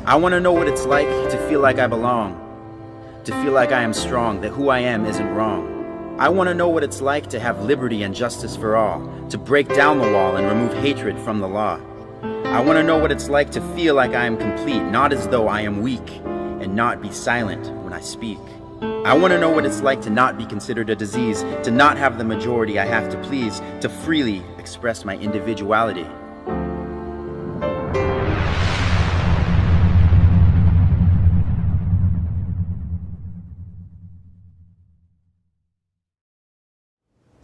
I want to know what it's like to feel like I belong, to feel like I am strong, that who I am isn't wrong. I want to know what it's like to have liberty and justice for all, to break down the wall and remove hatred from the law. I want to know what it's like to feel like I am complete, not as though I am weak, and not be silent when I speak. I want to know what it's like to not be considered a disease, to not have the majority I have to please, to freely express my individuality.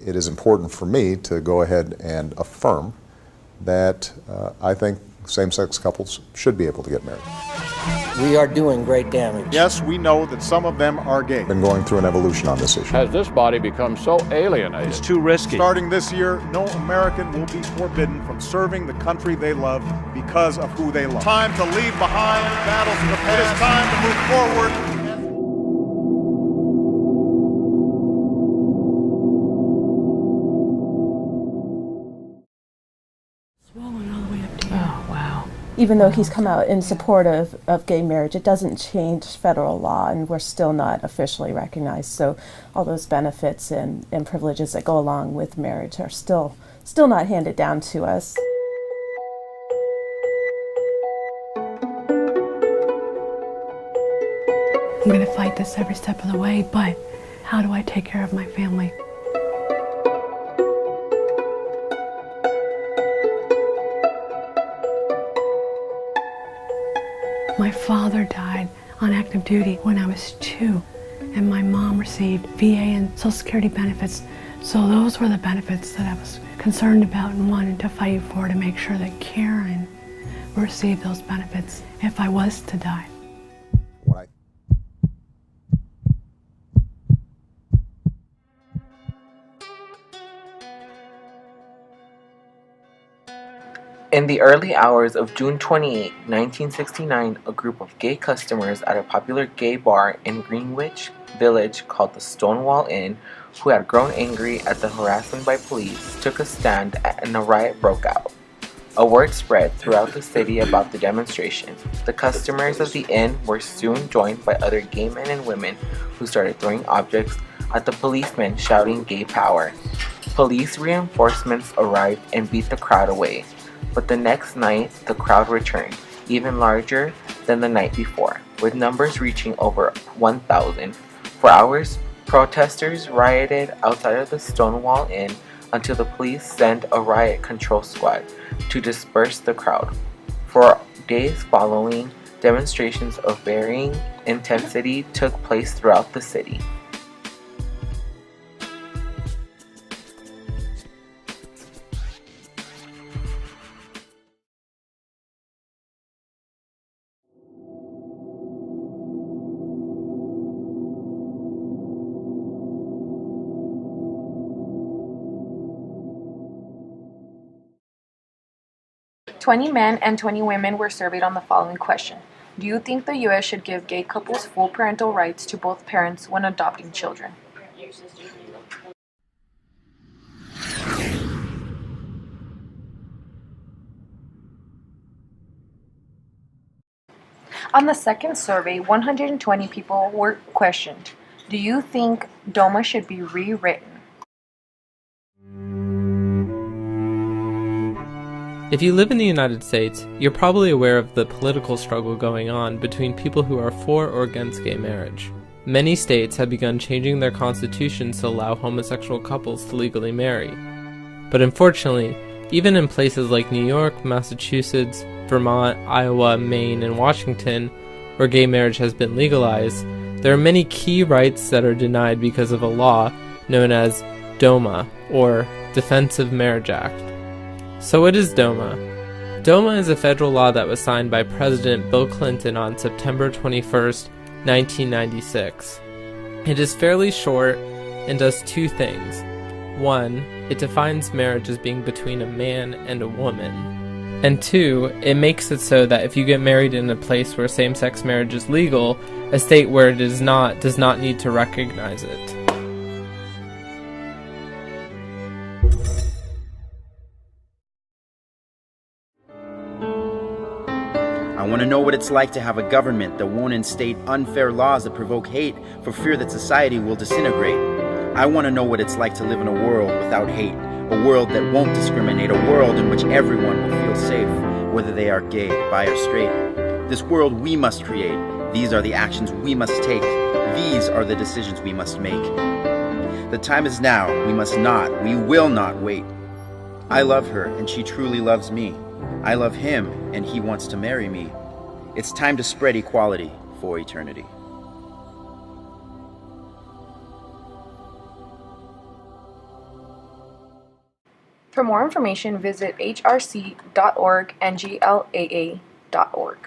It is important for me to go ahead and affirm that I think same-sex couples should be able to get married. We are doing great damage. Yes, we know that some of them are gay. Been going through an evolution on this issue. Has this body become so alienated? It's too risky. Starting this year, no American will be forbidden from serving the country they love because of who they love. Time to leave behind battles of the past. It is time to move forward. Even though he's come out in support of gay marriage, it doesn't change federal law, and we're still not officially recognized. So all those benefits and privileges that go along with marriage are still not handed down to us. I'm going to fight this every step of the way, but how do I take care of my family? My father died on active duty when I was 2, and my mom received VA and Social Security benefits. So those were the benefits that I was concerned about and wanted to fight for, to make sure that Karen received those benefits if I was to die. In the early hours of June 28, 1969, a group of gay customers at a popular gay bar in Greenwich Village called the Stonewall Inn, who had grown angry at the harassment by police, took a stand and a riot broke out. A word spread throughout the city about the demonstration. The customers of the inn were soon joined by other gay men and women who started throwing objects at the policemen, shouting "Gay Power." Police reinforcements arrived and beat the crowd away. But the next night, the crowd returned, even larger than the night before, with numbers reaching over 1,000. For hours, protesters rioted outside of the Stonewall Inn until the police sent a riot control squad to disperse the crowd. For days following, demonstrations of varying intensity took place throughout the city. "20 men and 20 women were surveyed on the following question. Do you think the U.S. should give gay couples full parental rights to both parents when adopting children?" On the second survey, 120 people were questioned. Do you think DOMA should be rewritten? If you live in the United States, you're probably aware of the political struggle going on between people who are for or against gay marriage. Many states have begun changing their constitutions to allow homosexual couples to legally marry. But unfortunately, even in places like New York, Massachusetts, Vermont, Iowa, Maine, and Washington, where gay marriage has been legalized, there are many key rights that are denied because of a law known as DOMA, or Defense of Marriage Act. So what is DOMA? DOMA is a federal law that was signed by President Bill Clinton on September 21st, 1996. It is fairly short and does two things. One, it defines marriage as being between a man and a woman. And two, it makes it so that if you get married in a place where same-sex marriage is legal, a state where it is not does not need to recognize it. I want to know what it's like to have a government that won't instate unfair laws that provoke hate for fear that society will disintegrate. I want to know what it's like to live in a world without hate, a world that won't discriminate, a world in which everyone will feel safe, whether they are gay, bi, or straight. This world we must create. These are the actions we must take. These are the decisions we must make. The time is now. We must not, we will not wait. I love her, and she truly loves me. I love him, and he wants to marry me. It's time to spread equality for eternity. For more information, visit hrc.org and glaa.org.